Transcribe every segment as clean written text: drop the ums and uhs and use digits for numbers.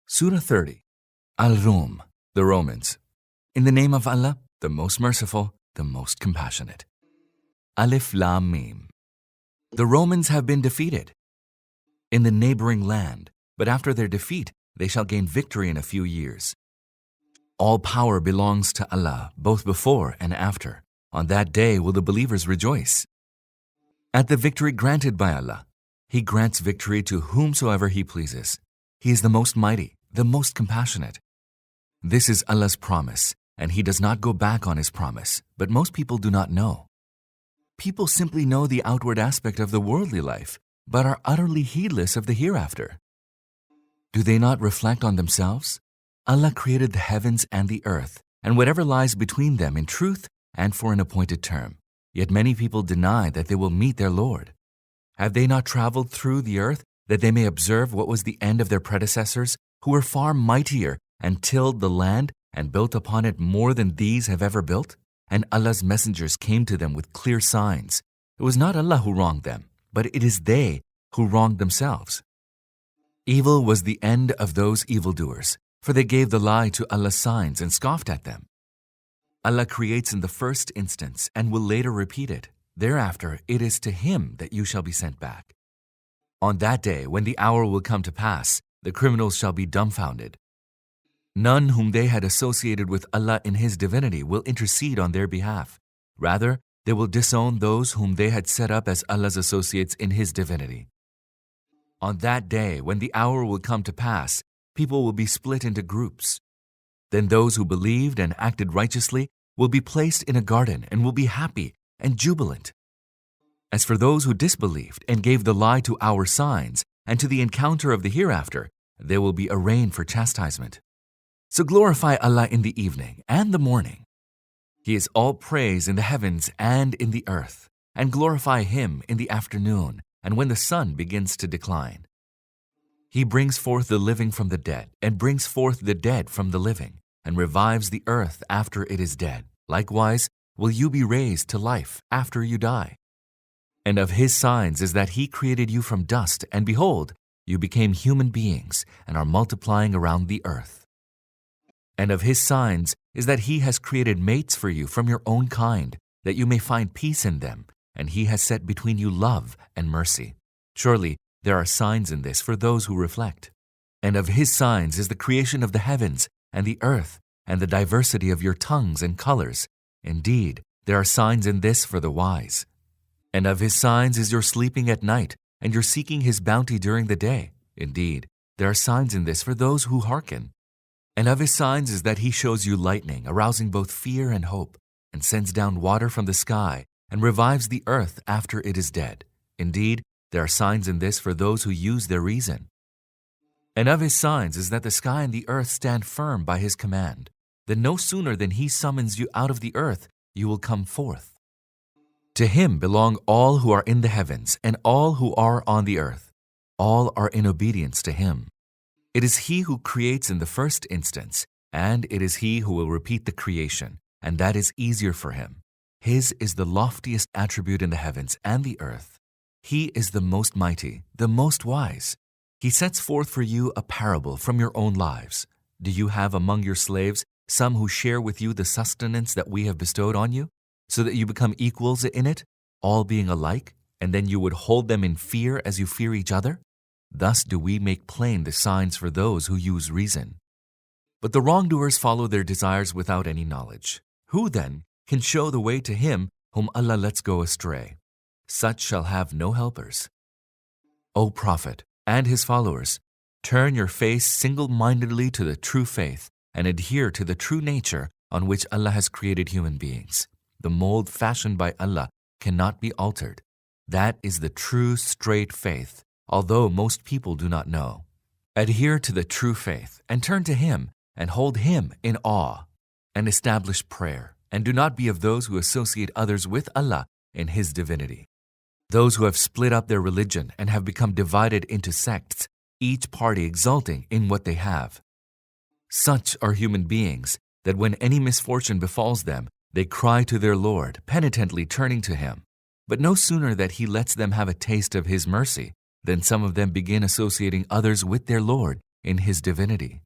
Surah 30. Ar-Rum, the Romans. In the name of Allah, the most merciful, the most compassionate. Alif Lam Mim. The Romans have been defeated in the neighboring land, but after their defeat, they shall gain victory in a few years. All power belongs to Allah, both before and after. On that day will the believers rejoice. At the victory granted by Allah, He grants victory to whomsoever He pleases. He is the most mighty, the most compassionate. This is Allah's promise, and He does not go back on His promise, but most people do not know. People simply know the outward aspect of the worldly life, but are utterly heedless of the hereafter. Do they not reflect on themselves? Allah created the heavens and the earth, and whatever lies between them in truth and for an appointed term. Yet many people deny that they will meet their Lord. Have they not traveled through the earth that they may observe what was the end of their predecessors, who were far mightier and tilled the land and built upon it more than these have ever built? And Allah's messengers came to them with clear signs. It was not Allah who wronged them, but it is they who wronged themselves. Evil was the end of those evildoers, for they gave the lie to Allah's signs and scoffed at them. Allah creates in the first instance and will later repeat it. Thereafter, it is to Him that you shall be sent back. On that day, when the hour will come to pass, the criminals shall be dumbfounded. None whom they had associated with Allah in His divinity will intercede on their behalf. Rather, they will disown those whom they had set up as Allah's associates in His divinity. On that day, when the hour will come to pass, people will be split into groups. Then those who believed and acted righteously will be placed in a garden and will be happy and jubilant. As for those who disbelieved and gave the lie to our signs and to the encounter of the hereafter, they will be arraigned for chastisement. So glorify Allah in the evening and the morning. He is all praise in the heavens and in the earth, and glorify Him in the afternoon and when the sun begins to decline. He brings forth the living from the dead and brings forth the dead from the living and revives the earth after it is dead. Likewise, will you be raised to life after you die. And of His signs is that He created you from dust, and behold, you became human beings and are multiplying around the earth. And of His signs is that He has created mates for you from your own kind, that you may find peace in them, and He has set between you love and mercy. Surely there are signs in this for those who reflect. And of His signs is the creation of the heavens and the earth, and the diversity of your tongues and colors. Indeed, there are signs in this for the wise. And of His signs is your sleeping at night, and your seeking His bounty during the day. Indeed, there are signs in this for those who hearken. And of His signs is that He shows you lightning, arousing both fear and hope, and sends down water from the sky, and revives the earth after it is dead. Indeed, there are signs in this for those who use their reason. And of His signs is that the sky and the earth stand firm by His command, that no sooner than He summons you out of the earth, you will come forth. To Him belong all who are in the heavens and all who are on the earth. All are in obedience to Him. It is He who creates in the first instance, and it is He who will repeat the creation, and that is easier for Him. His is the loftiest attribute in the heavens and the earth. He is the most mighty, the most wise. He sets forth for you a parable from your own lives. Do you have among your slaves some who share with you the sustenance that we have bestowed on you, so that you become equals in it, all being alike, and then you would hold them in fear as you fear each other? Thus do we make plain the signs for those who use reason. But the wrongdoers follow their desires without any knowledge. Who then can show the way to him whom Allah lets go astray? Such shall have no helpers. O Prophet and his followers, turn your face single-mindedly to the true faith and adhere to the true nature on which Allah has created human beings. The mold fashioned by Allah cannot be altered. That is the true, straight faith, although most people do not know. Adhere to the true faith and turn to Him and hold Him in awe, and establish prayer, and do not be of those who associate others with Allah in His divinity. Those who have split up their religion and have become divided into sects, each party exulting in what they have. Such are human beings that when any misfortune befalls them, they cry to their Lord, penitently turning to Him. But no sooner that He lets them have a taste of His mercy, then some of them begin associating others with their Lord in His divinity,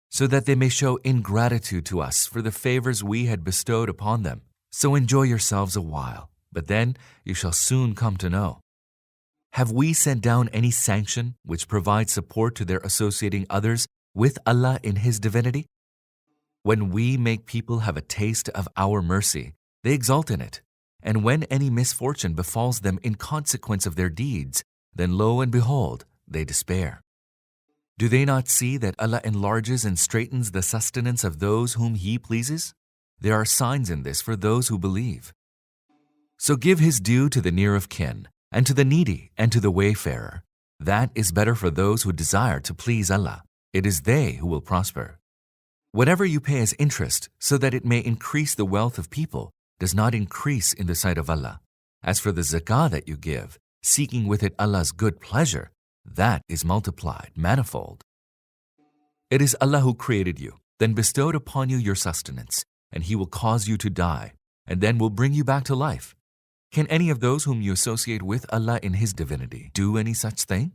so that they may show ingratitude to us for the favors we had bestowed upon them. So enjoy yourselves a while, but then you shall soon come to know. Have we sent down any sanction which provides support to their associating others with Allah in His divinity? When we make people have a taste of our mercy, they exult in it. And when any misfortune befalls them in consequence of their deeds, then lo and behold, they despair. Do they not see that Allah enlarges and straightens the sustenance of those whom He pleases? There are signs in this for those who believe. So give His due to the near of kin, and to the needy, and to the wayfarer. That is better for those who desire to please Allah. It is they who will prosper. Whatever you pay as interest, so that it may increase the wealth of people, does not increase in the sight of Allah. As for the zakah that you give, seeking with it Allah's good pleasure, that is multiplied, manifold. It is Allah who created you, then bestowed upon you your sustenance, and He will cause you to die, and then will bring you back to life. Can any of those whom you associate with Allah in His divinity do any such thing?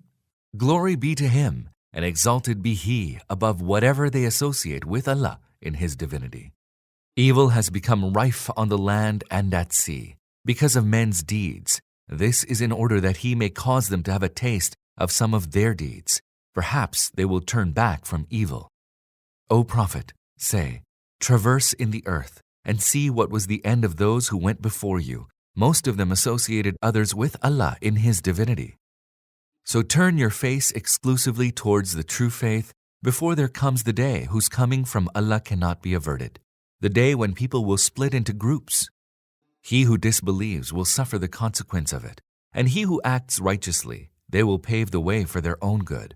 Glory be to Him, and exalted be He above whatever they associate with Allah in His divinity. Evil has become rife on the land and at sea because of men's deeds. This is in order that He may cause them to have a taste of some of their deeds. Perhaps they will turn back from evil. O Prophet, say, traverse in the earth and see what was the end of those who went before you. Most of them associated others with Allah in His divinity. So turn your face exclusively towards the true faith before there comes the day whose coming from Allah cannot be averted, the day when people will split into groups. He who disbelieves will suffer the consequence of it, and he who acts righteously, they will pave the way for their own good,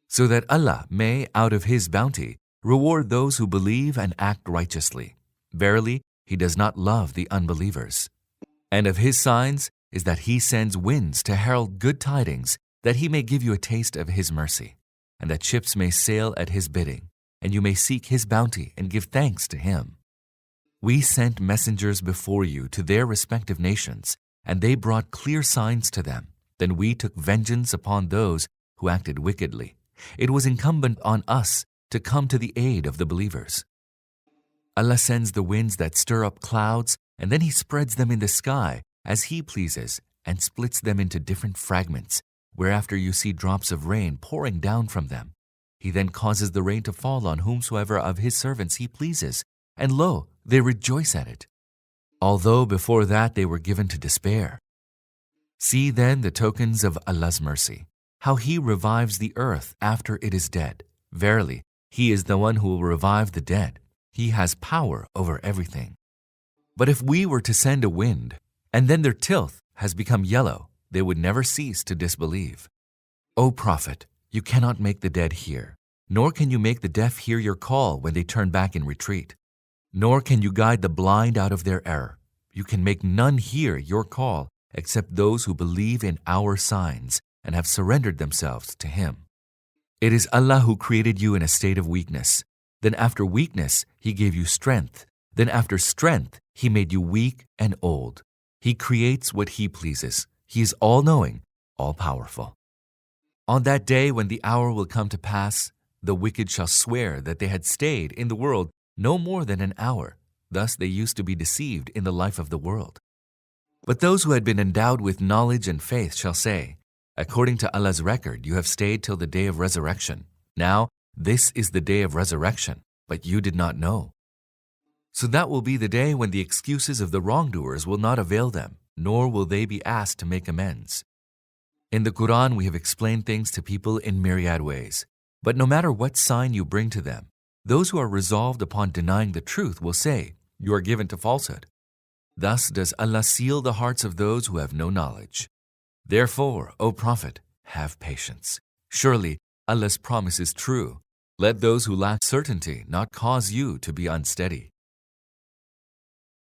so that Allah may, out of His bounty, reward those who believe and act righteously. Verily, He does not love the unbelievers. And of His signs is that He sends winds to herald good tidings, that He may give you a taste of His mercy, and that ships may sail at His bidding, and you may seek His bounty and give thanks to Him. We sent messengers before you to their respective nations, and they brought clear signs to them. Then we took vengeance upon those who acted wickedly. It was incumbent on us to come to the aid of the believers. Allah sends the winds that stir up clouds, and then He spreads them in the sky as He pleases and splits them into different fragments, whereafter you see drops of rain pouring down from them. He then causes the rain to fall on whomsoever of His servants He pleases, and lo, they rejoice at it, although before that they were given to despair. See then the tokens of Allah's mercy, how He revives the earth after it is dead. Verily, He is the one who will revive the dead. He has power over everything. But if we were to send a wind, and then their tilth has become yellow, they would never cease to disbelieve. O Prophet, you cannot make the dead hear, nor can you make the deaf hear your call when they turn back in retreat, nor can you guide the blind out of their error. You can make none hear your call except those who believe in our signs and have surrendered themselves to Him. It is Allah who created you in a state of weakness. Then after weakness, He gave you strength. Then after strength, He made you weak and old. He creates what He pleases. He is all-knowing, all-powerful. On that day when the hour will come to pass, the wicked shall swear that they had stayed in the world no more than an hour. Thus they used to be deceived in the life of the world. But those who had been endowed with knowledge and faith shall say, according to Allah's record, you have stayed till the day of resurrection. Now, this is the day of resurrection, but you did not know. So that will be the day when the excuses of the wrongdoers will not avail them, nor will they be asked to make amends. In the Qur'an, we have explained things to people in myriad ways, but no matter what sign you bring to them, those who are resolved upon denying the truth will say, you are given to falsehood. Thus does Allah seal the hearts of those who have no knowledge. Therefore, O Prophet, have patience. Surely Allah's promise is true. Let those who lack certainty not cause you to be unsteady.